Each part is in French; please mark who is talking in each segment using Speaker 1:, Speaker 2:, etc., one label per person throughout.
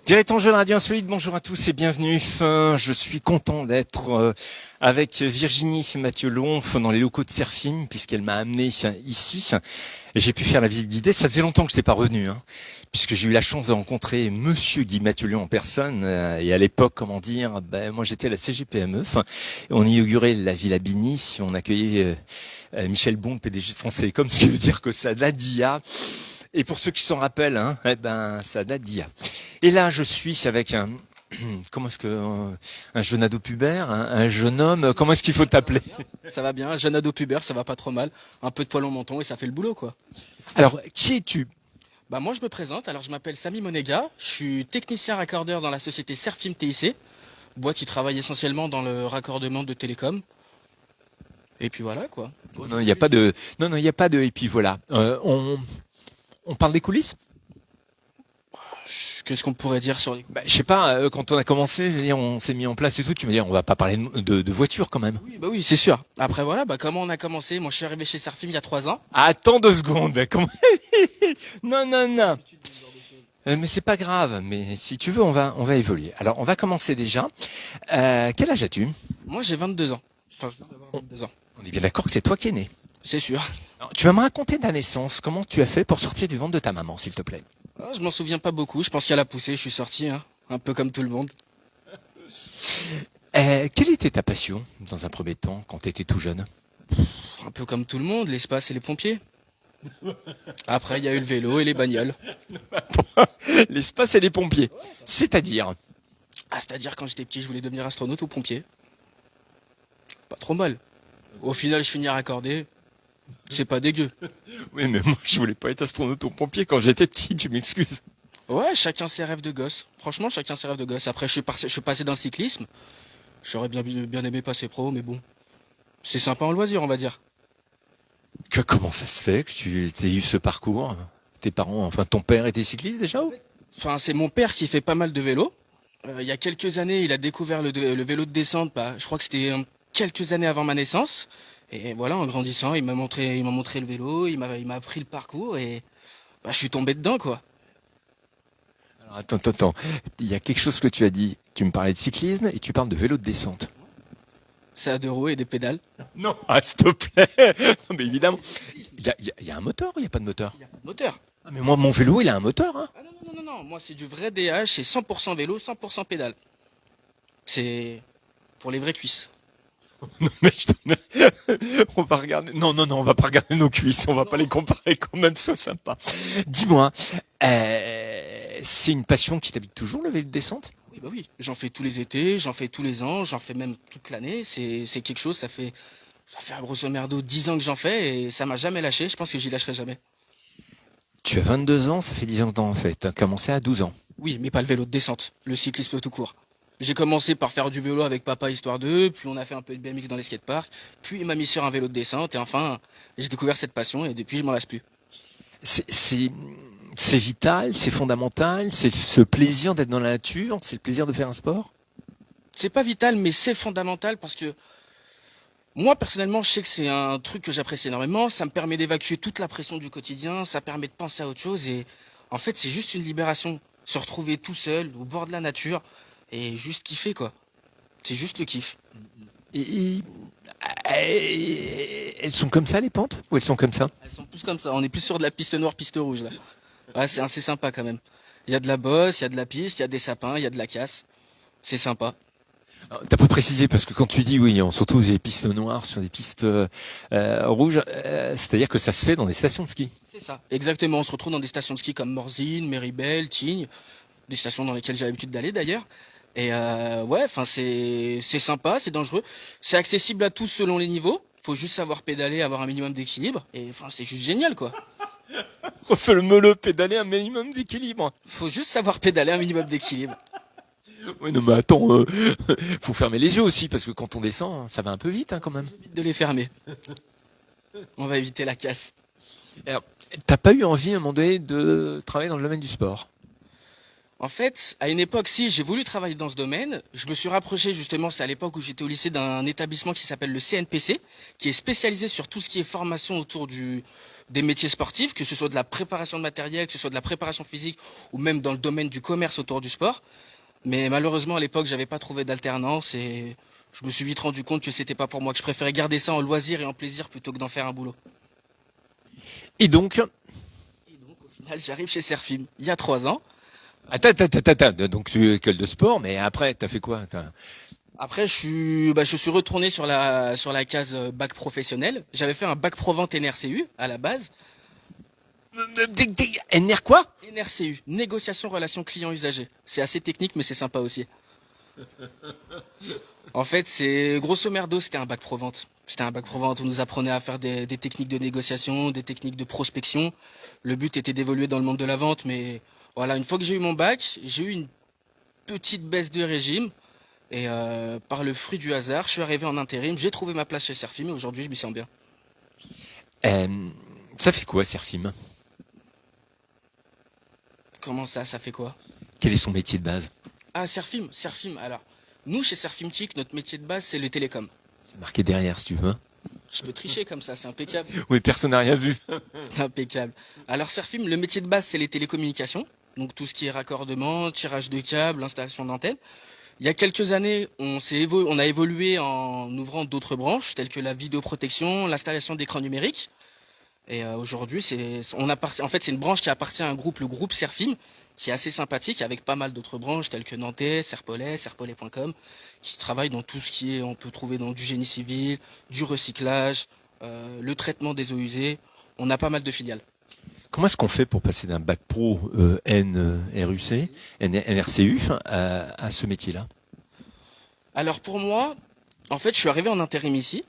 Speaker 1: Directeur Jeune Radio Insolite, bonjour à tous et bienvenue. Je suis content d'être avec Virginie Mathieu-Lonf dans les locaux de Serfim, puisqu'elle m'a amené ici. J'ai pu faire la visite guidée. Ça faisait longtemps que je n'étais pas revenu, puisque j'ai eu la chance de rencontrer Monsieur Guy Mathieu-Lonf en personne. Et à l'époque, moi j'étais à la CGPME. On inaugurait la Villa Bini. On accueillait Michel Bond, PDG de France Télécom, ce qui veut dire que ça date d'il y a. Et pour ceux qui s'en rappellent, ça date d'il y a. Et là, je suis avec un jeune ado pubère, un jeune homme. Comment est-ce qu'il faut t'appeler?
Speaker 2: Ça va bien, jeune ado pubère, ça va pas trop mal. Un peu de poil au menton et ça fait le boulot, quoi.
Speaker 1: Alors, qui es-tu?
Speaker 2: Moi je me présente, alors je m'appelle Samy Monega, je suis technicien raccordeur dans la société Serfim TIC, boîte qui travaille essentiellement dans le raccordement de télécom. Et puis voilà, quoi.
Speaker 1: Non, il n'y a pas de. Non, il n'y a pas de. Et puis voilà. On parle des coulisses?
Speaker 2: Qu'est-ce qu'on pourrait dire sur les...
Speaker 1: Je sais pas, quand on a commencé, je veux dire, on s'est mis en place et tout, tu me dis, on va pas parler de voiture quand même.
Speaker 2: Oui, c'est sûr. Après voilà, comment on a commencé? Moi je suis arrivé chez Serfim il y a 3 ans.
Speaker 1: Attends 2 secondes. Comment... Non. Mais c'est pas grave, mais si tu veux, on va évoluer. Alors, on va commencer déjà. Quel âge as-tu?
Speaker 2: Moi j'ai 22 ans. Enfin, je viens d'avoir 22 ans.
Speaker 1: On est bien d'accord que c'est toi qui es né.
Speaker 2: C'est sûr.
Speaker 1: Alors, tu vas me raconter ta naissance. Comment tu as fait pour sortir du ventre de ta maman, s'il te plaît?
Speaker 2: Je m'en souviens pas beaucoup, je pense qu'à la poussée, je suis sorti, un peu comme tout le monde.
Speaker 1: Quelle était ta passion, dans un premier temps, quand tu étais tout jeune?
Speaker 2: Un peu comme tout le monde, l'espace et les pompiers. Après, il y a eu le vélo et les bagnoles.
Speaker 1: L'espace et les pompiers. C'est-à-dire?
Speaker 2: C'est-à-dire quand j'étais petit, je voulais devenir astronaute ou pompier. Pas trop mal. Au final, je finis raccordé. C'est pas dégueu.
Speaker 1: Oui, mais moi, je voulais pas être astronaute ou pompier quand j'étais petit, tu m'excuses.
Speaker 2: Ouais, chacun ses rêves de gosse. Franchement, chacun ses rêves de gosse. Après, je suis passé dans le cyclisme. J'aurais bien aimé passer pro, mais bon. C'est sympa en loisir, on va dire.
Speaker 1: Comment ça se fait que tu aies eu ce parcours? Tes parents, enfin ton père était cycliste déjà ou?
Speaker 2: Enfin, c'est mon père qui fait pas mal de vélo. Il y a quelques années, il a découvert le vélo de descente. Je crois que c'était quelques années avant ma naissance. Et voilà, en grandissant, il m'a montré le vélo, il m'a appris le parcours et je suis tombé dedans, quoi.
Speaker 1: Alors attends. Il y a quelque chose que tu as dit. Tu me parlais de cyclisme et tu parles de vélo de descente.
Speaker 2: Ça a 2 roues et des pédales.
Speaker 1: Non, s'il te plaît. Non, mais évidemment. Il y a un moteur ou il n'y a pas de moteur?
Speaker 2: Il n'y a pas de moteur.
Speaker 1: Ah, mais moi, mon vélo, il a un moteur.
Speaker 2: Ah non. Moi, c'est du vrai DH, c'est 100% vélo, 100% pédale. C'est pour les vraies cuisses.
Speaker 1: Non, mais on va regarder. Non, on va pas regarder nos cuisses. On va pas les comparer quand même. Sois sympa. Dis-moi, c'est une passion qui t'habite toujours, le vélo de descente?
Speaker 2: Oui. J'en fais tous les étés, j'en fais tous les ans, j'en fais même toute l'année. C'est quelque chose, ça fait grosso merdo 10 ans que j'en fais et ça m'a jamais lâché. Je pense que j'y lâcherai jamais.
Speaker 1: Tu as 22 ans, ça fait 10 ans que t'en fais. Tu as commencé à 12 ans.
Speaker 2: Oui, mais pas le vélo de descente, le cyclisme tout court. J'ai commencé par faire du vélo avec papa histoire d'eux, puis on a fait un peu de BMX dans les skateparks, puis il m'a mis sur un vélo de descente et enfin j'ai découvert cette passion et depuis je m'en lasse plus.
Speaker 1: C'est vital, c'est fondamental, c'est ce plaisir d'être dans la nature, c'est le plaisir de faire un sport?
Speaker 2: C'est pas vital mais c'est fondamental parce que moi personnellement je sais que c'est un truc que j'apprécie énormément, ça me permet d'évacuer toute la pression du quotidien, ça permet de penser à autre chose et en fait c'est juste une libération, se retrouver tout seul au bord de la nature et juste kiffer quoi. C'est juste le kiff.
Speaker 1: Et elles sont comme ça les pentes? Ou elles sont comme ça?
Speaker 2: Elles sont plus comme ça, on est plus sur de la piste noire, piste rouge là. Ouais, c'est assez sympa quand même. Il y a de la bosse, il y a de la piste, il y a des sapins, il y a de la casse. C'est sympa.
Speaker 1: T'as pas précisé parce que quand tu dis oui, on se retrouve sur des pistes noires, sur des pistes rouges, c'est-à-dire que ça se fait dans des stations de ski.
Speaker 2: C'est ça, exactement. On se retrouve dans des stations de ski comme Morzine, Méribel, Tignes, des stations dans lesquelles j'ai l'habitude d'aller d'ailleurs. Et c'est sympa, c'est dangereux. C'est accessible à tous selon les niveaux. Faut juste savoir pédaler, avoir un minimum d'équilibre. Et c'est juste génial quoi.
Speaker 1: Refais-le pédaler un minimum d'équilibre.
Speaker 2: Faut juste savoir pédaler un minimum d'équilibre.
Speaker 1: Oui, non, mais attends, faut fermer les yeux aussi, parce que quand on descend, ça va un peu vite, quand même.
Speaker 2: Évite de les fermer. On va éviter la casse.
Speaker 1: Alors, t'as pas eu envie, à un moment donné, de travailler dans le domaine du sport?
Speaker 2: En fait, à une époque, si, j'ai voulu travailler dans ce domaine. Je me suis rapproché, justement, c'est à l'époque où j'étais au lycée, d'un établissement qui s'appelle le CNPC, qui est spécialisé sur tout ce qui est formation autour du des métiers sportifs, que ce soit de la préparation de matériel, que ce soit de la préparation physique, ou même dans le domaine du commerce autour du sport. Mais malheureusement, à l'époque, j'avais pas trouvé d'alternance et je me suis vite rendu compte que c'était pas pour moi, que je préférais garder ça en loisir et en plaisir plutôt que d'en faire un boulot.
Speaker 1: Et donc,
Speaker 2: Et donc, au final, j'arrive chez Serfim il y a 3 ans.
Speaker 1: attends, donc tu es école de sport, mais après, t'as fait quoi?
Speaker 2: Après, je suis retourné sur la case bac professionnel. J'avais fait un bac pro vente NRCU à la base.
Speaker 1: NR quoi?
Speaker 2: NRCU, négociation relation client usager. C'est assez technique, mais c'est sympa aussi. En fait, c'est grosso merdo, c'était un bac pro vente. C'était un bac pro vente. On nous apprenait à faire des techniques de négociation, des techniques de prospection. Le but était d'évoluer dans le monde de la vente, mais voilà, une fois que j'ai eu mon bac, j'ai eu une petite baisse de régime. Et par le fruit du hasard, je suis arrivé en intérim, j'ai trouvé ma place chez Serfim et aujourd'hui je m'y sens bien.
Speaker 1: Euh, Ça fait quoi, Serfim?
Speaker 2: Comment ça fait quoi?
Speaker 1: Quel est son métier de base?
Speaker 2: Ah, Serfim, alors. Nous, chez Serfim TIC, notre métier de base, c'est le télécom.
Speaker 1: C'est marqué derrière, si tu veux.
Speaker 2: Je peux tricher comme ça, c'est impeccable.
Speaker 1: Oui, personne n'a rien vu.
Speaker 2: Impeccable. Alors, Serfim, le métier de base, c'est les télécommunications. Donc, tout ce qui est raccordement, tirage de câbles, installation d'antennes. Il y a quelques années, on a évolué en ouvrant d'autres branches, telles que la vidéoprotection, l'installation d'écrans numériques. Et aujourd'hui, en fait, c'est une branche qui appartient à un groupe, le groupe Serfim, qui est assez sympathique, avec pas mal d'autres branches, telles que Nantais, Serpollet, serpollet.com, qui travaillent dans tout ce qui est, on peut trouver dans du génie civil, du recyclage, le traitement des eaux usées. On a pas mal de filiales.
Speaker 1: Comment est-ce qu'on fait pour passer d'un bac pro NRCU à ce métier-là?
Speaker 2: Alors pour moi, en fait, je suis arrivé en intérim ici,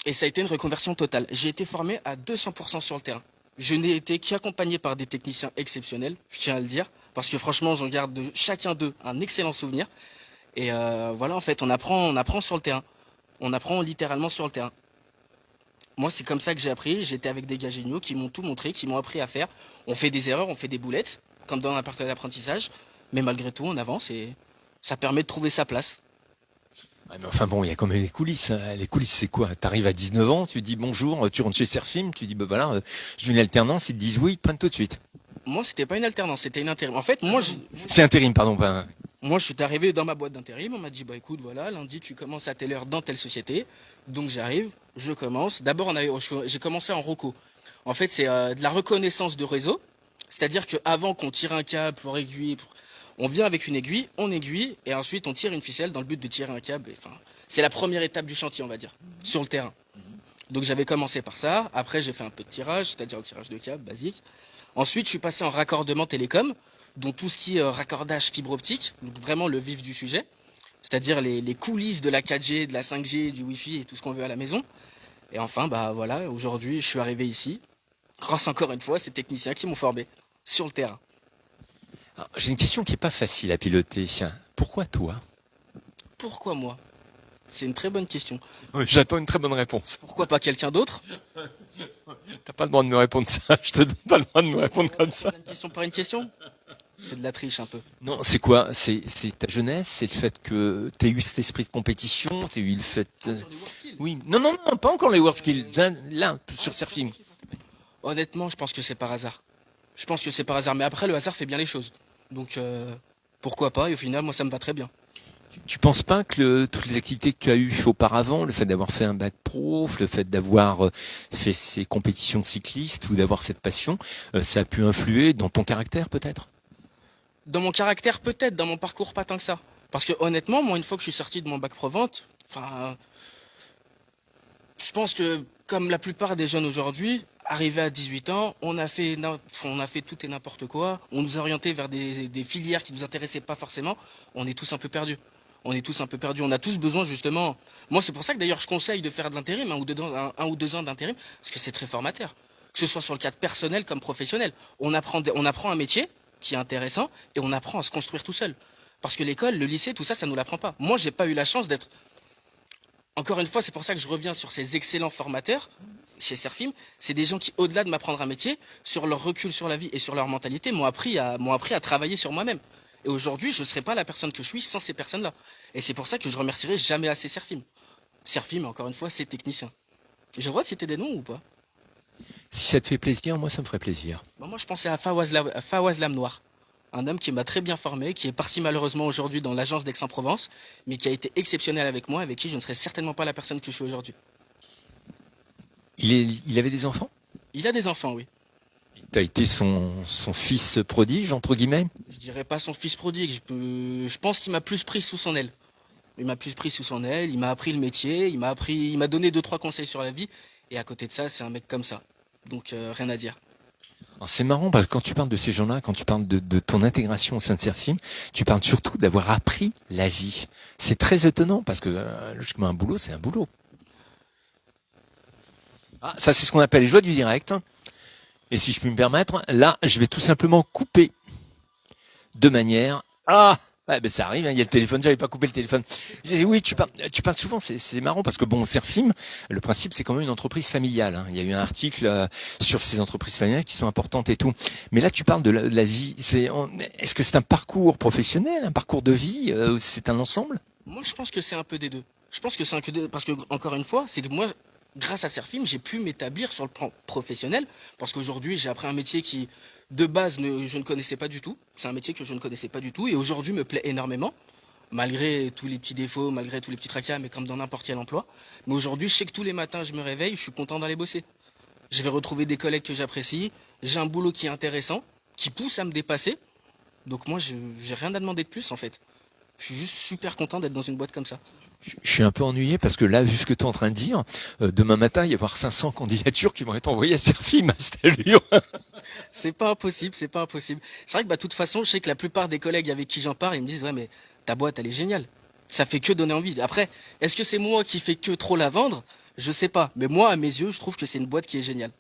Speaker 2: et ça a été une reconversion totale. J'ai été formé à 200% sur le terrain. Je n'ai été qu'accompagné par des techniciens exceptionnels, je tiens à le dire, parce que franchement, j'en garde de chacun d'eux un excellent souvenir. Et voilà, en fait, on apprend sur le terrain. On apprend littéralement sur le terrain. Moi, c'est comme ça que j'ai appris. J'étais avec des gars géniaux qui m'ont tout montré, qui m'ont appris à faire. On fait des erreurs, on fait des boulettes, comme dans un parc d'apprentissage. Mais malgré tout, on avance et ça permet de trouver sa place.
Speaker 1: Ouais, mais enfin bon, il y a quand même les coulisses, hein. Les coulisses, c'est quoi? T'arrives à 19 ans, tu dis bonjour, tu rentres chez Serfim, tu dis bah voilà, je veux une alternance, ils te disent oui, ils te prennent tout de suite.
Speaker 2: Moi, c'était pas une alternance, c'était une intérim. En fait, moi,
Speaker 1: C'est intérim, pardon, pas.
Speaker 2: moi, je suis arrivé dans ma boîte d'intérim. On m'a dit, bah écoute, voilà, lundi, tu commences à telle heure dans telle société. Donc j'arrive, je commence. D'abord, j'ai commencé en ROCO. En fait, c'est de la reconnaissance de réseau. C'est-à-dire qu'avant qu'on tire un câble pour aiguille, on vient avec une aiguille, on aiguille, et ensuite on tire une ficelle dans le but de tirer un câble. Enfin, c'est la première étape du chantier, on va dire, sur le terrain. Donc j'avais commencé par ça. Après, j'ai fait un peu de tirage, c'est-à-dire le tirage de câble basique. Ensuite, je suis passé en raccordement télécom, dont tout ce qui est raccordage fibre optique, donc vraiment le vif du sujet, c'est-à-dire les coulisses de la 4G, de la 5G, du Wi-Fi et tout ce qu'on veut à la maison. Et enfin, bah voilà, aujourd'hui, je suis arrivé ici, grâce encore une fois à ces techniciens qui m'ont formé sur le terrain.
Speaker 1: Alors, j'ai une question qui est pas facile à piloter. Pourquoi toi?
Speaker 2: Pourquoi moi? C'est une très bonne question.
Speaker 1: Oui, j'attends une très bonne réponse.
Speaker 2: Pourquoi pas quelqu'un d'autre?
Speaker 1: T'as pas le droit de me répondre ça. Je te donne pas le droit de me répondre comme ça.
Speaker 2: Une question par une question? C'est de la triche un peu.
Speaker 1: Non, c'est quoi? C'est ta jeunesse, c'est le fait que t'aies eu cet esprit de compétition, t'aies eu le fait.
Speaker 2: Sur les WorldSkills.
Speaker 1: Oui, non, pas encore les WorldSkills. Là, sur Serfim.
Speaker 2: Honnêtement, je pense que c'est par hasard. Je pense que c'est par hasard. Mais après, le hasard fait bien les choses. Donc, pourquoi pas? Et au final, moi, ça me va très bien.
Speaker 1: Tu penses pas que toutes les activités que tu as eues auparavant, le fait d'avoir fait un bac pro, le fait d'avoir fait ces compétitions de cyclistes ou d'avoir cette passion, ça a pu influer dans ton caractère peut-être?
Speaker 2: Dans mon caractère, peut-être. Dans mon parcours, pas tant que ça. Parce que honnêtement, moi, une fois que je suis sorti de mon bac pro vente, enfin, je pense que comme la plupart des jeunes aujourd'hui, arrivé à 18 ans, on a fait tout et n'importe quoi. On nous a orientés vers des filières qui nous intéressaient pas forcément. On est tous un peu perdus. On est tous un peu perdus. On a tous besoin justement. Moi, c'est pour ça que d'ailleurs, je conseille de faire de l'intérim, un ou deux ans d'intérim, parce que c'est très formateur. Que ce soit sur le cadre personnel comme professionnel. On apprend un métier qui est intéressant et on apprend à se construire tout seul. Parce que l'école, le lycée, tout ça, ça nous l'apprend pas. Moi, j'ai pas eu la chance d'être. Encore une fois, c'est pour ça que je reviens sur ces excellents formateurs chez Serfim. C'est des gens qui, au-delà de m'apprendre un métier, sur leur recul sur la vie et sur leur mentalité, m'ont appris à travailler sur moi-même. Et aujourd'hui, je ne serais pas la personne que je suis sans ces personnes-là. Et c'est pour ça que je remercierai jamais assez Serfim. Serfim, encore une fois, c'est technicien. J'ai le droit de citer des noms ou pas?
Speaker 1: Si ça te fait plaisir, moi ça me ferait plaisir.
Speaker 2: Bon, moi, je pensais à Fawaz Lamnoir, un homme qui m'a très bien formé, qui est parti malheureusement aujourd'hui dans l'agence d'Aix-en-Provence, mais qui a été exceptionnel avec moi, avec qui je ne serais certainement pas la personne que je suis aujourd'hui.
Speaker 1: Il avait des enfants?
Speaker 2: Il a des enfants, oui.
Speaker 1: Tu as été son fils prodige, entre guillemets?
Speaker 2: Je dirais pas son fils prodigue, je pense qu'il m'a plus pris sous son aile. Il m'a plus pris sous son aile, il m'a appris le métier, il m'a donné deux, trois conseils sur la vie, et à côté de ça, c'est un mec comme ça. Donc, rien à dire.
Speaker 1: Alors, c'est marrant parce que quand tu parles de ces gens-là, quand tu parles de ton intégration au sein de Serfim, tu parles surtout d'avoir appris la vie. C'est très étonnant parce que logiquement un boulot, c'est un boulot. Ah, ça c'est ce qu'on appelle les joies du direct. Et si je puis me permettre, là, je vais tout simplement couper de manière... Ah ouais, ben ça arrive, hein, il y a le téléphone, j'avais pas coupé le téléphone. Oui, tu parles souvent, c'est marrant parce que bon, Serfim, le principe c'est quand même une entreprise familiale. Hein. Il y a eu un article sur ces entreprises familiales qui sont importantes et tout. Mais là, tu parles de la vie. Est-ce que c'est un parcours professionnel, un parcours de vie, c'est un ensemble?
Speaker 2: Moi, je pense que c'est un peu des deux. Je pense que c'est un peu des deux, parce que, encore une fois, c'est que moi, grâce à Serfim, j'ai pu m'établir sur le plan professionnel, parce qu'aujourd'hui, j'ai appris un métier qui, de base, je ne connaissais pas du tout. C'est un métier que je ne connaissais pas du tout, et aujourd'hui me plaît énormément, malgré tous les petits défauts, malgré tous les petits tracas, mais comme dans n'importe quel emploi. Mais aujourd'hui, je sais que tous les matins, je me réveille, je suis content d'aller bosser. Je vais retrouver des collègues que j'apprécie, j'ai un boulot qui est intéressant, qui pousse à me dépasser, donc moi, j'ai rien à demander de plus, en fait. Je suis juste super content d'être dans une boîte comme ça.
Speaker 1: Je suis un peu ennuyé parce que là, vu ce que tu es en train de dire, demain matin, il va y avoir 500 candidatures qui vont être envoyées à Serfim à cette allure.
Speaker 2: C'est pas impossible, c'est pas impossible. C'est vrai que, bah, de toute façon, je sais que la plupart des collègues avec qui j'en parle, ils me disent, ouais, mais ta boîte, elle est géniale. Ça fait que donner envie. Après, est-ce que c'est moi qui fais que trop la vendre? Je sais pas. Mais moi, à mes yeux, je trouve que c'est une boîte qui est géniale.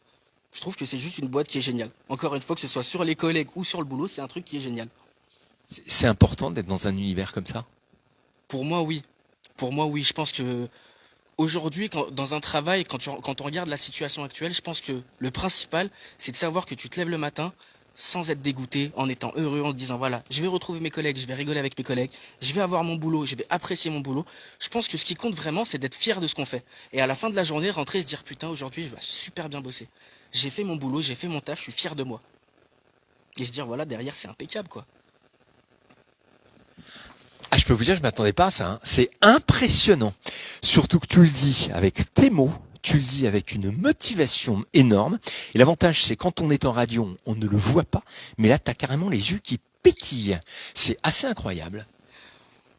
Speaker 2: Je trouve que c'est juste une boîte qui est géniale. Encore une fois, que ce soit sur les collègues ou sur le boulot, c'est un truc qui est génial.
Speaker 1: C'est important d'être dans un univers comme ça.
Speaker 2: Pour moi, oui. Pour moi, oui. Je pense que aujourd'hui, dans un travail, quand on regarde la situation actuelle, je pense que le principal, c'est de savoir que tu te lèves le matin sans être dégoûté, en étant heureux, en te disant voilà, je vais retrouver mes collègues, je vais rigoler avec mes collègues, je vais avoir mon boulot, je vais apprécier mon boulot. Je pense que ce qui compte vraiment, c'est d'être fier de ce qu'on fait. Et à la fin de la journée, rentrer et se dire putain, aujourd'hui, bah, j'ai super bien bossé. J'ai fait mon boulot, j'ai fait mon taf, je suis fier de moi. Et se dire voilà, derrière, c'est impeccable, quoi.
Speaker 1: Ah, je peux vous dire, je m'attendais pas à ça. Hein. C'est impressionnant. Surtout que tu le dis avec tes mots, tu le dis avec une motivation énorme. Et l'avantage, c'est quand on est en radio, on ne le voit pas, mais là, tu as carrément les yeux qui pétillent. C'est assez incroyable.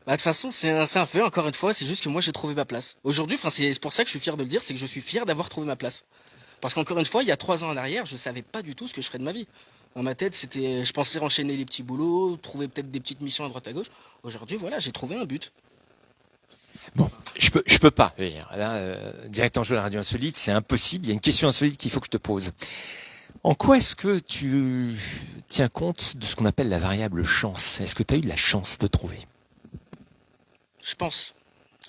Speaker 2: Bah, de toute façon, c'est un fait, encore une fois, c'est juste que moi, j'ai trouvé ma place. Aujourd'hui, enfin, c'est pour ça que je suis fier de le dire, c'est que je suis fier d'avoir trouvé ma place. Parce qu'encore une fois, il y a 3 ans en arrière, je savais pas du tout ce que je ferais de ma vie. Dans ma tête, je pensais enchaîner les petits boulots, trouver peut-être des petites missions à droite à gauche. Aujourd'hui, voilà, j'ai trouvé un but.
Speaker 1: Bon, je peux pas. Là, direct en jeu à la radio insolite, c'est impossible. Il y a une question insolite qu'il faut que je te pose. En quoi est-ce que tu tiens compte de ce qu'on appelle la variable chance? Est-ce que tu as eu de la chance de trouver?
Speaker 2: Je pense.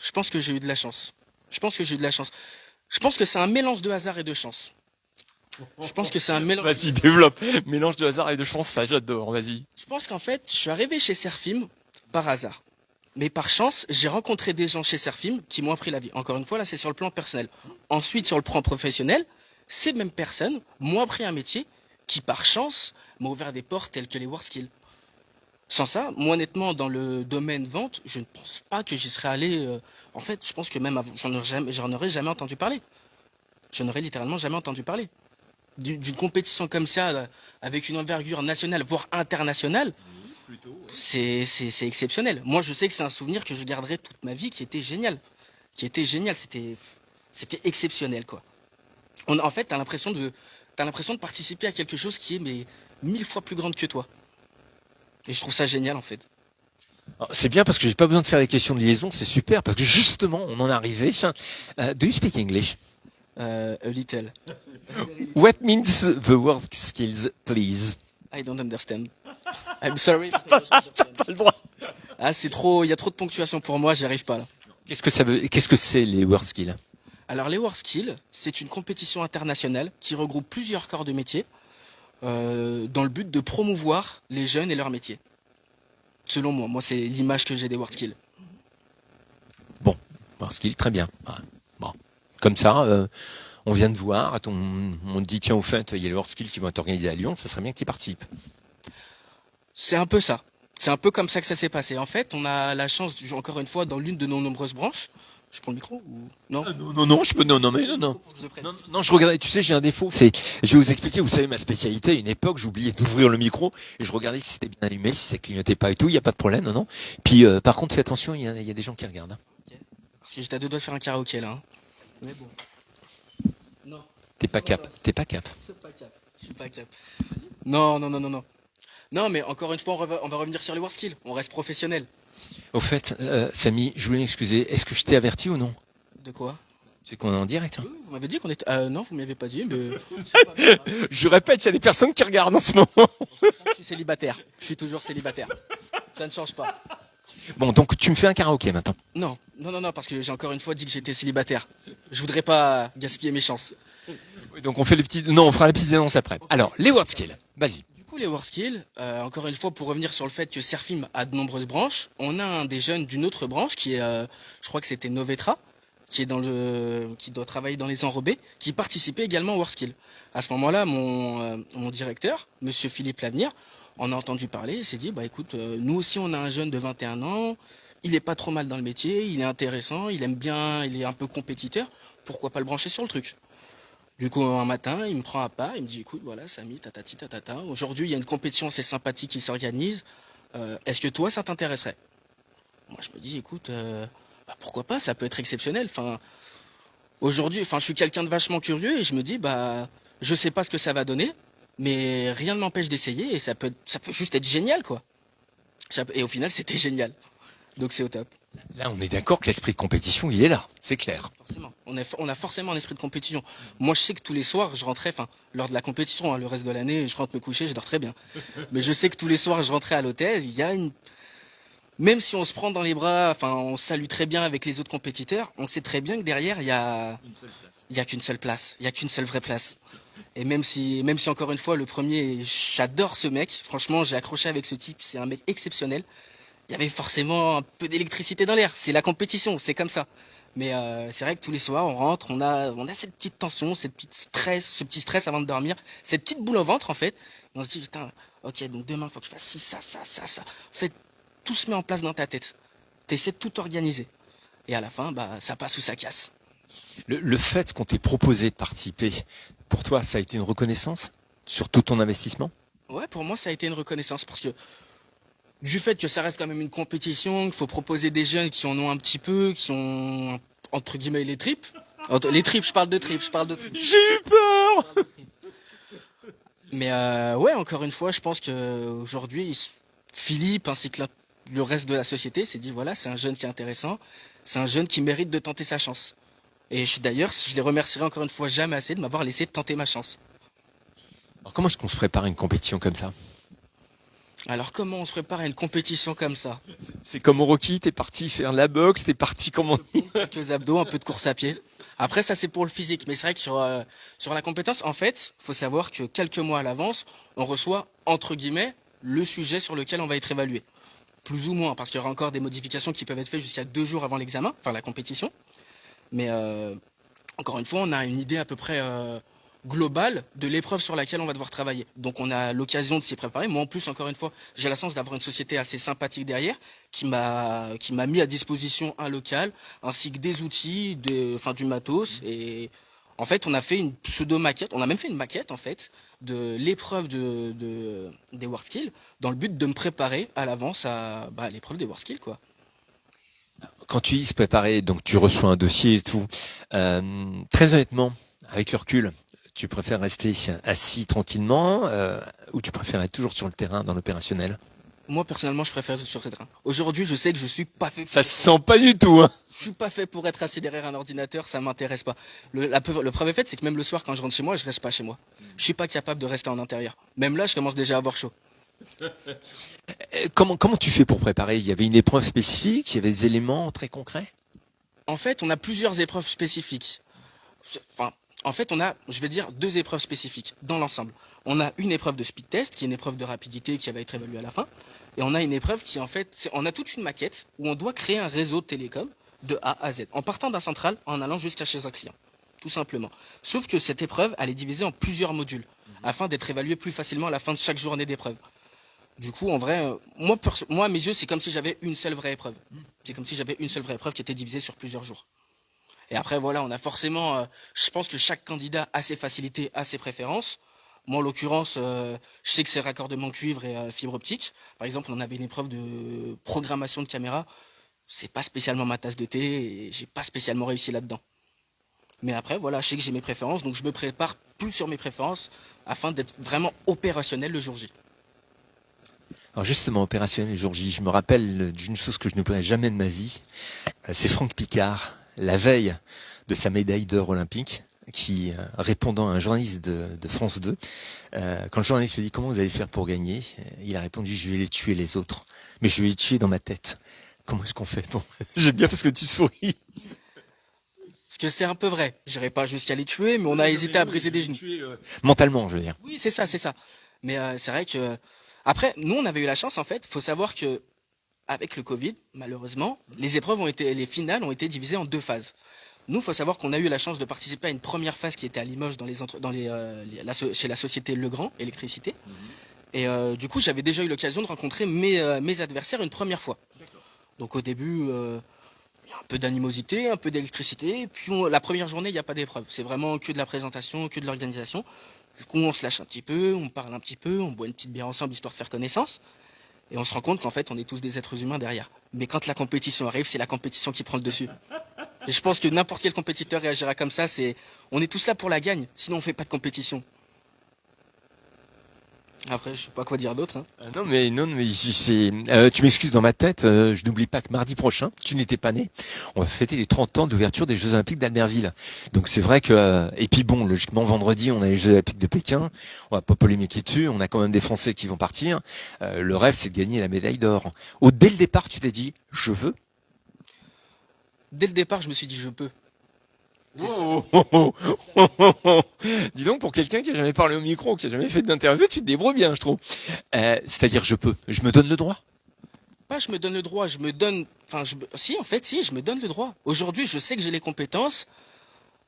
Speaker 2: Je pense que j'ai eu de la chance. Je pense que j'ai eu de la chance. Je pense que c'est un mélange de hasard et de chance. Je pense que c'est un mélange.
Speaker 1: Vas-y, développe. Mélange de hasard et de chance, ça j'adore, vas-y.
Speaker 2: Je pense qu'en fait, je suis arrivé chez Serfim par hasard. Mais par chance, j'ai rencontré des gens chez Serfim qui m'ont appris la vie. Encore une fois, là, c'est sur le plan personnel. Ensuite, sur le plan professionnel, ces mêmes personnes m'ont appris un métier qui, par chance, m'a ouvert des portes telles que les WorkSkills. Sans ça, moi, honnêtement, dans le domaine vente, je ne pense pas que j'y serais allé. En fait, je pense que même avant, j'en aurais jamais entendu parler. Je n'aurais littéralement jamais entendu parler. D'une compétition comme ça, avec une envergure nationale, voire internationale, c'est exceptionnel. Moi, je sais que c'est un souvenir que je garderai toute ma vie, qui était génial. Qui était génial, c'était exceptionnel, quoi. En fait, t'as l'impression de participer à quelque chose qui est mais 1000 fois plus grande que toi. Et je trouve ça génial, en fait.
Speaker 1: Alors, c'est bien parce que j'ai pas besoin de faire les questions de liaison, c'est super parce que justement, on en est arrivé. Do you speak English?
Speaker 2: A little.
Speaker 1: What means the word skills, please?
Speaker 2: I don't understand. I'm sorry.
Speaker 1: Pas le droit.
Speaker 2: Ah, c'est trop, il y a trop de ponctuation pour moi, j'y arrive pas là.
Speaker 1: Qu'est-ce que c'est les word skills?
Speaker 2: Alors les WorkSkills, c'est une compétition internationale qui regroupe plusieurs corps de métier dans le but de promouvoir les jeunes et leur métier. Selon moi, c'est l'image que j'ai des WorkSkills.
Speaker 1: Bon, word skill, très bien. Ah, bon, comme ça, on vient de voir, on te dit tiens au fait il y a les WorldSkills qui vont être organisés à Lyon, ça serait bien que tu y participes.
Speaker 2: C'est un peu ça. C'est un peu comme ça que ça s'est passé. En fait, on a la chance, encore une fois, dans l'une de nos nombreuses branches. Je prends le micro ou non?
Speaker 1: Non, je peux non. Non, je regardais, tu sais, j'ai un défaut, je vais vous expliquer, vous savez ma spécialité, à une époque, j'oubliais d'ouvrir le micro et je regardais si c'était bien allumé, si ça clignotait pas et tout, il y a pas de problème, non. Puis par contre, fais attention, il y a des gens qui regardent. Hein.
Speaker 2: Ok. Parce que j'étais à deux doigts de faire un karaoké là. Hein. Mais bon. Non.
Speaker 1: T'es pas cap.
Speaker 2: C'est pas cap. Je suis pas cap. Non. Non, mais encore une fois, on va revenir sur les WorldSkills. On reste professionnel.
Speaker 1: Au fait, Samy, je voulais m'excuser. Est-ce que je t'ai averti ou non?
Speaker 2: De quoi?
Speaker 1: C'est qu'on est en direct. Hein.
Speaker 2: Vous m'avez dit qu'on était. Non, vous m'avez pas dit, mais.
Speaker 1: Je répète, il y a des personnes qui regardent en ce moment.
Speaker 2: Je suis célibataire. Je suis toujours célibataire. Ça ne change pas.
Speaker 1: Bon, donc tu me fais un karaoké maintenant.
Speaker 2: Non, parce que j'ai encore une fois dit que j'étais célibataire. Je voudrais pas gaspiller mes chances.
Speaker 1: Donc on fait les petites. Non, on fera les petites annonces après. Alors, les WorldSkills. Vas-y.
Speaker 2: Du coup, les WorldSkills, encore une fois, pour revenir sur le fait que Serfim a de nombreuses branches, on a un des jeunes d'une autre branche qui est, je crois que c'était Novetra, qui doit travailler dans les enrobés, qui participait également aux WorldSkills. À ce moment-là, mon directeur, Monsieur Philippe Lavenir, en a entendu parler et s'est dit, bah écoute, nous aussi on a un jeune de 21 ans, il est pas trop mal dans le métier, il est intéressant, il aime bien, il est un peu compétiteur, pourquoi pas le brancher sur le truc? Du coup, un matin, il me prend à part, il me dit, écoute, voilà, Samy, tatati, tatata, aujourd'hui, il y a une compétition assez sympathique qui s'organise, est-ce que toi, ça t'intéresserait? Moi, je me dis, écoute, bah, pourquoi pas, ça peut être exceptionnel, aujourd'hui, je suis quelqu'un de vachement curieux et je me dis, bah, je sais pas ce que ça va donner, mais rien ne m'empêche d'essayer et ça peut juste être génial, quoi. Et au final, c'était génial. Donc c'est au top.
Speaker 1: Là, on est d'accord que l'esprit de compétition, il est là, c'est clair.
Speaker 2: Forcément. On a forcément un esprit de compétition. Moi, je sais que tous les soirs, je rentrais, lors de la compétition, hein, le reste de l'année, je rentre me coucher, je dors très bien. Mais je sais que tous les soirs, je rentrais à l'hôtel, même si on se prend dans les bras, on se salue très bien avec les autres compétiteurs, on sait très bien que derrière, il y a qu'une seule place. Il y a qu'une seule vraie place. Et même si encore une fois, le premier, j'adore ce mec. Franchement, j'ai accroché avec ce type. C'est un mec exceptionnel. Il y avait forcément un peu d'électricité dans l'air. C'est la compétition, c'est comme ça. Mais c'est vrai que tous les soirs, on rentre, on a cette petite tension, ce petit stress avant de dormir, cette petite boule au ventre en fait. Et on se dit putain, ok, donc demain, faut que je fasse ci, ça. En fait, tout se met en place dans ta tête. T'essaies de tout organiser. Et à la fin, bah, ça passe ou ça casse.
Speaker 1: Le fait qu'on t'ait proposé de participer, pour toi, ça a été une reconnaissance sur tout ton investissement?
Speaker 2: Ouais, pour moi, ça a été une reconnaissance parce que du fait que ça reste quand même une compétition, qu'il faut proposer des jeunes qui en ont un petit peu, qui ont entre guillemets les tripes. Les tripes, je parle de tripes.
Speaker 1: J'ai eu peur.
Speaker 2: Mais ouais, encore une fois, je pense que aujourd'hui, Philippe ainsi que le reste de la société s'est dit voilà, c'est un jeune qui est intéressant, c'est un jeune qui mérite de tenter sa chance. Et d'ailleurs, je les remercierai encore une fois jamais assez de m'avoir laissé tenter ma chance.
Speaker 1: Alors comment est-ce qu'on se prépare à une compétition comme ça?
Speaker 2: Alors comment on se prépare à une compétition comme ça?
Speaker 1: C'est comme au Rocky, t'es parti faire la boxe, t'es parti comment?
Speaker 2: Quelques abdos, un peu de course à pied. Après ça c'est pour le physique, mais c'est vrai que sur la compétence, en fait, faut savoir que quelques mois à l'avance, on reçoit entre guillemets le sujet sur lequel on va être évalué. Plus ou moins, parce qu'il y aura encore des modifications qui peuvent être faites jusqu'à 2 jours avant l'examen, la compétition. Mais encore une fois, on a une idée à peu près globale de l'épreuve sur laquelle on va devoir travailler. Donc on a l'occasion de s'y préparer. Moi en plus, encore une fois, j'ai la chance d'avoir une société assez sympathique derrière qui m'a mis à disposition un local ainsi que des outils, du matos. Et en fait, on a fait une pseudo-maquette, on a même fait une maquette en fait de l'épreuve des WorldSkills dans le but de me préparer à l'avance à l'épreuve des WorldSkills, quoi.
Speaker 1: Quand tu dis se préparer, donc tu reçois un dossier et tout, très honnêtement, avec le recul, tu préfères rester assis tranquillement ou tu préfères être toujours sur le terrain dans l'opérationnel?
Speaker 2: Moi personnellement, je préfère être sur le terrain. Aujourd'hui, je sais que je suis pas fait.
Speaker 1: Ça se sent pas du tout, hein.
Speaker 2: Je suis pas fait pour être assis derrière un ordinateur, ça m'intéresse pas. Le preuve est faite, c'est que même le soir, quand je rentre chez moi, je reste pas chez moi. Je suis pas capable de rester en intérieur. Même là, je commence déjà à avoir chaud.
Speaker 1: Comment tu fais pour préparer? Il y avait une épreuve spécifique, il y avait des éléments très concrets?
Speaker 2: En fait, on a plusieurs épreuves spécifiques. En fait, on a, je vais dire, 2 épreuves spécifiques dans l'ensemble. On a une épreuve de speed test, qui est une épreuve de rapidité qui va être évaluée à la fin. Et on a une épreuve qui, en fait, on a toute une maquette où on doit créer un réseau de télécom de A à Z, en partant d'un central, en allant jusqu'à chez un client. tout simplement. Sauf que cette épreuve, elle est divisée en plusieurs modules, afin d'être évaluée plus facilement à la fin de chaque journée d'épreuve. Du coup, en vrai, moi, à mes yeux, c'est comme si j'avais une seule vraie épreuve. C'est comme si j'avais une seule vraie épreuve qui était divisée sur plusieurs jours. Et après, voilà, on a forcément, je pense que chaque candidat a ses facilités, a ses préférences. Moi, en l'occurrence, je sais que c'est raccordement cuivre et fibre optique. Par exemple, on avait une épreuve de programmation de caméra. C'est pas spécialement ma tasse de thé et j'ai pas spécialement réussi là-dedans. Mais après, voilà, je sais que j'ai mes préférences, donc je me prépare plus sur mes préférences afin d'être vraiment opérationnel le jour J.
Speaker 1: Alors justement, opérationnel le jour J, je me rappelle d'une chose que je n'oublierai jamais de ma vie. C'est Franck Picard, la veille de sa médaille d'or olympique, qui, répondant à un journaliste de France 2, quand le journaliste lui dit comment vous allez faire pour gagner, il a répondu je vais les tuer les autres, mais je vais les tuer dans ma tête. Comment est-ce qu'on fait? Bon, j'aime bien parce que tu souris.
Speaker 2: Parce que c'est un peu vrai. J'irai pas jusqu'à les tuer, mais on a hésité à briser des genoux.
Speaker 1: Mentalement, je veux dire.
Speaker 2: Oui, c'est ça, c'est ça. Mais c'est vrai que après, nous, on avait eu la chance en fait. Faut savoir que avec le Covid, malheureusement, les finales ont été divisées en deux phases. Nous, faut savoir qu'on a eu la chance de participer à une première phase qui était à Limoges chez la société Legrand Électricité. Et du coup, j'avais déjà eu l'occasion de rencontrer mes adversaires une première fois. Donc au début, il y a un peu d'animosité, un peu d'électricité. Et puis la première journée, il n'y a pas d'épreuve. C'est vraiment que de la présentation, que de l'organisation. Du coup, on se lâche un petit peu, on parle un petit peu, on boit une petite bière ensemble histoire de faire connaissance. Et on se rend compte qu'en fait, on est tous des êtres humains derrière. Mais quand la compétition arrive, c'est la compétition qui prend le dessus. Et je pense que n'importe quel compétiteur réagira comme ça. On est tous là pour la gagne, sinon on fait pas de compétition. Après, je sais pas quoi dire d'autre. Hein.
Speaker 1: Non, mais tu m'excuses dans ma tête. Je n'oublie pas que mardi prochain, tu n'étais pas né. On va fêter les 30 ans d'ouverture des Jeux Olympiques d'Albertville. Donc c'est vrai que et puis bon, logiquement vendredi, on a les Jeux Olympiques de Pékin. On va pas polémiquer dessus. On a quand même des Français qui vont partir. Le rêve, c'est de gagner la médaille d'or. Dès le départ, tu t'es dit, je veux.
Speaker 2: Dès le départ, je me suis dit je peux.
Speaker 1: Oh, oh, oh, oh, oh, oh. Dis donc, pour quelqu'un qui a jamais parlé au micro, qui a jamais fait d'interview, tu te débrouilles bien, je trouve. C'est-à-dire, je peux, je me donne le droit.
Speaker 2: Pas je me donne le droit, je me donne. Enfin, si, en fait, si, je me donne le droit. Aujourd'hui, je sais que j'ai les compétences.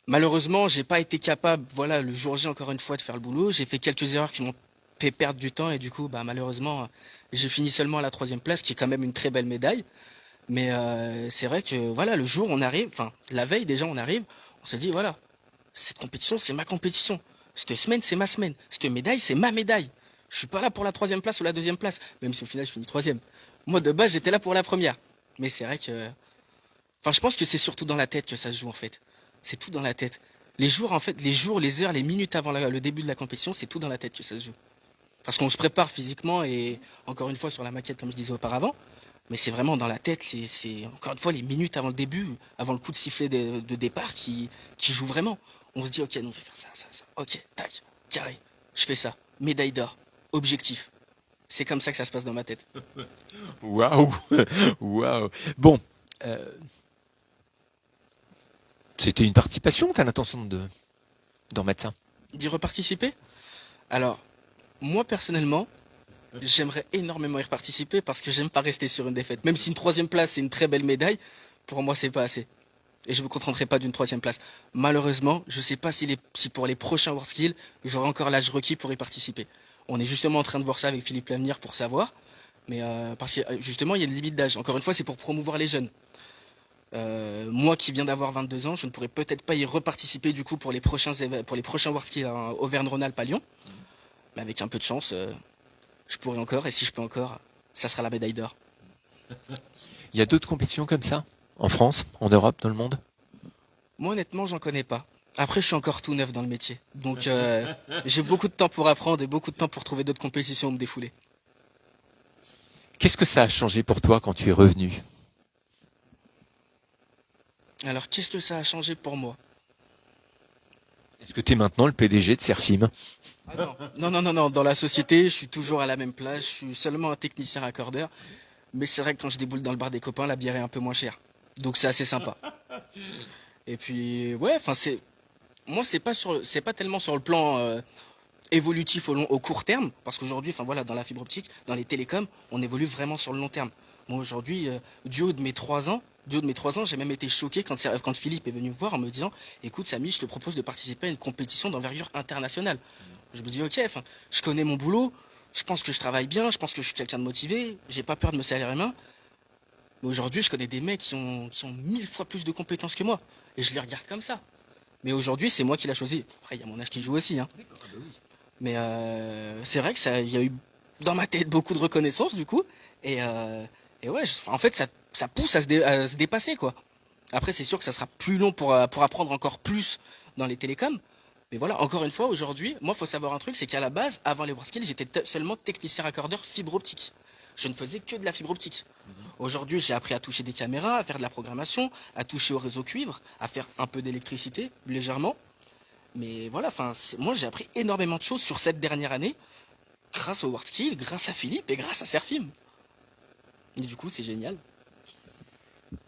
Speaker 2: Malheureusement, j'ai pas été capable, voilà, le jour J, encore une fois, de faire le boulot. J'ai fait quelques erreurs qui m'ont fait perdre du temps et du coup, bah, malheureusement, j'ai fini seulement à la 3e place, qui est quand même une très belle médaille. Mais c'est vrai que, voilà, le jour, on arrive, enfin, la veille déjà, on arrive, on se dit, voilà, cette compétition, c'est ma compétition. Cette semaine, c'est ma semaine. Cette médaille, c'est ma médaille. Je suis pas là pour la 3e place ou la 2e place, même si au final, je finis 3e. Moi, de base, j'étais là pour la première. Mais c'est vrai que... Enfin, je pense que c'est surtout dans la tête que ça se joue, en fait. C'est tout dans la tête. Les jours, en fait, les heures, les minutes avant le début de la compétition, c'est tout dans la tête que ça se joue. Parce qu'on se prépare physiquement et, encore une fois, sur la maquette, comme je disais auparavant. Mais c'est vraiment dans la tête, c'est encore une fois les minutes avant le début, avant le coup de sifflet de départ qui joue vraiment. On se dit, ok, non, je vais faire ça, ça, ça. Ok, tac, carré, je fais ça. Médaille d'or, objectif. C'est comme ça que ça se passe dans ma tête.
Speaker 1: Waouh, waouh. Bon, c'était une participation. T'as l'intention d'en mettre ça?
Speaker 2: D'y reparticiper? Alors, moi personnellement, j'aimerais énormément y reparticiper parce que j'aime pas rester sur une défaite. Même si une 3e place c'est une très belle médaille, pour moi c'est pas assez. Et je me contenterai pas d'une 3e place. Malheureusement, je sais pas si pour les prochains WorldSkills, j'aurai encore l'âge requis pour y participer. On est justement en train de voir ça avec Philippe Lavenir pour savoir. Mais parce que justement, il y a une limite d'âge. Encore une fois, c'est pour promouvoir les jeunes. Moi qui viens d'avoir 22 ans, je ne pourrais peut-être pas y reparticiper du coup pour les prochains WorldSkills à Auvergne-Rhône-Alpes à Lyon. Mais avec un peu de chance, je pourrais encore. Et si je peux encore, ça sera la médaille d'or.
Speaker 1: Il y a d'autres compétitions comme ça en France, en Europe, dans le monde?
Speaker 2: Moi honnêtement, j'en connais pas. Après, je suis encore tout neuf dans le métier. Donc j'ai beaucoup de temps pour apprendre et beaucoup de temps pour trouver d'autres compétitions où me défouler.
Speaker 1: Qu'est-ce que ça a changé pour toi quand tu es revenu?
Speaker 2: Alors, qu'est-ce que ça a changé pour moi?
Speaker 1: Est-ce que tu es maintenant le PDG de Serfim?
Speaker 2: Ah non. Non. Dans la société, je suis toujours à la même place. Je suis seulement un technicien raccordeur. Mais c'est vrai que quand je déboule dans le bar des copains, la bière est un peu moins chère. Donc c'est assez sympa. Et puis, ouais, enfin, moi, c'est pas tellement sur le plan évolutif au court terme. Parce qu'aujourd'hui, enfin voilà, dans la fibre optique, dans les télécoms, on évolue vraiment sur le long terme. Moi, aujourd'hui, du haut de mes 3 ans, Du haut de mes 3 ans, j'ai même été choqué quand Philippe est venu me voir en me disant écoute Samy, je te propose de participer à une compétition d'envergure internationale. Je me dis ok, enfin, je connais mon boulot, je pense que je travaille bien, je pense que je suis quelqu'un de motivé, j'ai pas peur de me salir les mains. Mais aujourd'hui, je connais des mecs qui ont 1000 fois plus de compétences que moi. Et je les regarde comme ça. Mais aujourd'hui, c'est moi qui l'ai choisi. Après, il y a mon âge qui joue aussi. Hein. Mais c'est vrai que il y a eu dans ma tête beaucoup de reconnaissance du coup. Et ouais, en fait, ça pousse à se dépasser quoi. Après, c'est sûr que ça sera plus long pour apprendre encore plus dans les télécoms. Mais voilà, encore une fois, aujourd'hui, moi, faut savoir un truc, c'est qu'à la base, avant les WorldSkills, j'étais seulement technicien raccordeur fibre optique. Je ne faisais que de la fibre optique. Aujourd'hui, j'ai appris à toucher des caméras, à faire de la programmation, à toucher au réseau cuivre, à faire un peu d'électricité, légèrement. Mais voilà, enfin, moi, j'ai appris énormément de choses sur cette dernière année, grâce au WorldSkill, grâce à Philippe et grâce à Serfim. Et du coup, c'est génial.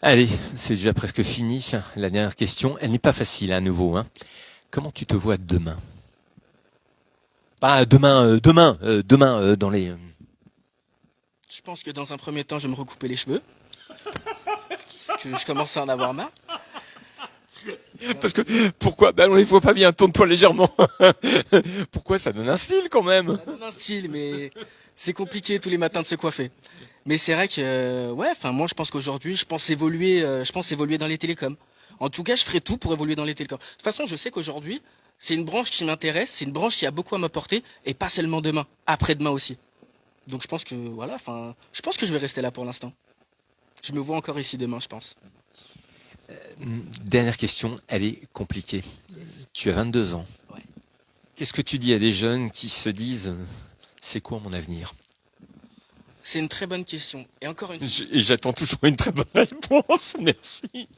Speaker 1: Allez, c'est déjà presque fini. La dernière question, elle n'est pas facile à nouveau. Hein. Comment tu te vois demain? Pas demain, demain dans les...
Speaker 2: Je pense que dans un premier temps, je vais me recouper les cheveux. Parce que je commence à en avoir marre.
Speaker 1: Parce que, pourquoi? Ben, on les voit pas bien, tourne-toi légèrement. Pourquoi? Ça donne un style quand même.
Speaker 2: Ça donne un style, mais c'est compliqué tous les matins de se coiffer. Mais c'est vrai que, ouais, enfin, moi, je pense qu'aujourd'hui, je pense évoluer dans les télécoms. En tout cas, je ferai tout pour évoluer dans les télécoms. De toute façon, je sais qu'aujourd'hui, c'est une branche qui m'intéresse, c'est une branche qui a beaucoup à m'apporter, et pas seulement demain, après-demain aussi. Donc je pense que, voilà, enfin, je pense que je vais rester là pour l'instant. Je me vois encore ici demain, je pense.
Speaker 1: Dernière question, elle est compliquée. Tu as 22 ans.
Speaker 2: Ouais.
Speaker 1: Qu'est-ce que tu dis à des jeunes qui se disent c'est quoi mon avenir?
Speaker 2: C'est une très bonne question. Et encore une fois,
Speaker 1: J'attends toujours une très bonne réponse, merci.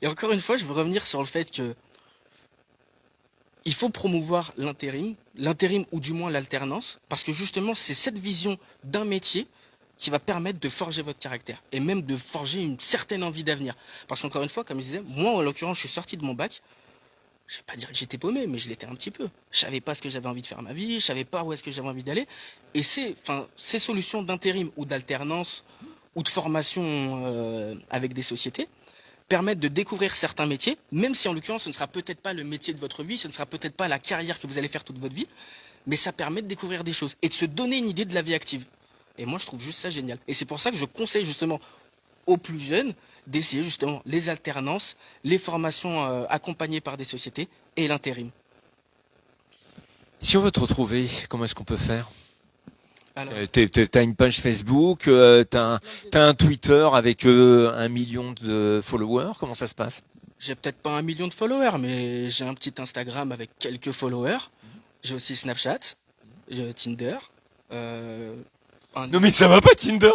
Speaker 2: et encore une fois, je veux revenir sur le fait que il faut promouvoir l'intérim ou du moins l'alternance, parce que justement, c'est cette vision d'un métier qui va permettre de forger votre caractère et même de forger une certaine envie d'avenir. Parce qu'encore une fois, comme je disais, moi en l'occurrence, je suis sorti de mon bac. Je vais pas dire que j'étais paumé, mais je l'étais un petit peu. Je savais pas ce que j'avais envie de faire ma vie, je savais pas où est-ce que j'avais envie d'aller. Et ces solutions d'intérim ou d'alternance ou de formation avec des sociétés permettent de découvrir certains métiers, même si en l'occurrence ce ne sera peut-être pas le métier de votre vie, ce ne sera peut-être pas la carrière que vous allez faire toute votre vie, mais ça permet de découvrir des choses et de se donner une idée de la vie active. Et moi je trouve juste ça génial. Et c'est pour ça que je conseille justement aux plus jeunes d'essayer justement les alternances, les formations accompagnées par des sociétés et l'intérim.
Speaker 1: Si on veut te retrouver, comment est-ce qu'on peut faire?
Speaker 2: Alors,
Speaker 1: T'as une page Facebook, t'as un Twitter avec 1 million de followers, comment ça se passe?
Speaker 2: j'ai peut-être pas 1 million de followers, mais j'ai un petit Instagram avec quelques followers. J'ai aussi Snapchat, j'ai Tinder.
Speaker 1: Non mais ça va pas Tinder.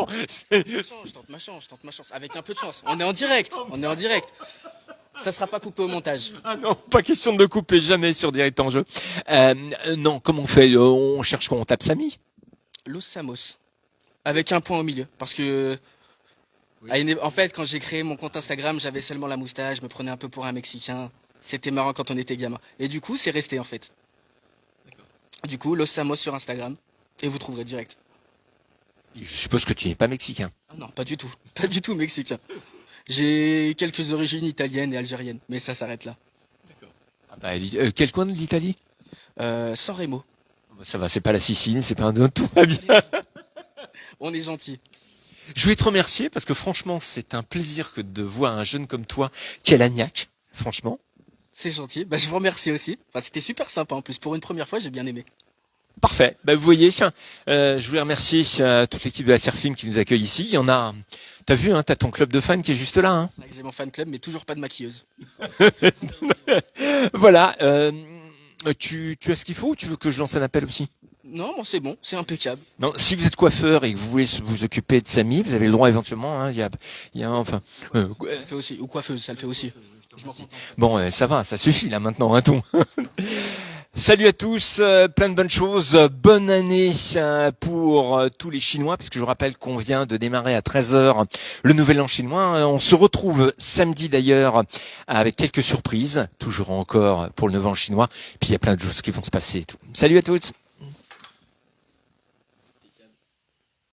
Speaker 2: Je tente ma chance, avec un peu de chance. On est en direct. Ça sera pas coupé au montage.
Speaker 1: Ah non, pas question de le couper jamais sur Direct en jeu. Non, comment on fait? On cherche quoi? On tape Samy?
Speaker 2: Los Samos, avec un point au milieu, parce que en fait, quand j'ai créé mon compte Instagram, j'avais seulement la moustache, je me prenais un peu pour un Mexicain. C'était marrant quand on était gamin. Et du coup, c'est resté en fait. Du coup, Los Samos sur Instagram, et vous trouverez direct.
Speaker 1: Je suppose que tu n'es pas mexicain.
Speaker 2: Ah non, pas du tout mexicain. J'ai quelques origines italiennes et algériennes, mais ça s'arrête là.
Speaker 1: Ah bah, quel coin de l'Italie?
Speaker 2: San Remo.
Speaker 1: Ça va, c'est pas la Sicile, c'est pas un tout va bien.
Speaker 2: On est gentil.
Speaker 1: Je voulais te remercier parce que franchement, c'est un plaisir que de voir un jeune comme toi qui a la niaque, franchement.
Speaker 2: C'est gentil. Bah, je vous remercie aussi. Enfin, c'était super sympa en plus. Pour une première fois, j'ai bien aimé.
Speaker 1: Parfait. Bah, vous voyez, je voulais remercier toute l'équipe de la Serfim qui nous accueille ici. Il y en a. T'as vu, hein, t'as ton club de fans qui est juste là. Hein.
Speaker 2: J'ai mon fan club, mais toujours pas de maquilleuse.
Speaker 1: Voilà. Tu as ce qu'il faut ou tu veux que je lance un appel aussi?
Speaker 2: Non, bon, c'est bon, c'est impeccable.
Speaker 1: Non, si vous êtes coiffeur et que vous voulez vous occuper de Samy, vous avez le droit éventuellement. Hein, il y a enfin.
Speaker 2: Ça le fait aussi. Ou coiffeuse, ça le fait aussi. Je m'en contente.
Speaker 1: Bon, ça va, ça suffit là maintenant, hein, tout. Salut à tous, plein de bonnes choses, bonne année pour tous les Chinois, puisque je vous rappelle qu'on vient de démarrer à 13h le Nouvel An chinois. On se retrouve samedi d'ailleurs avec quelques surprises, toujours encore pour le Nouvel An chinois, puis il y a plein de choses qui vont se passer et tout. Salut à tous.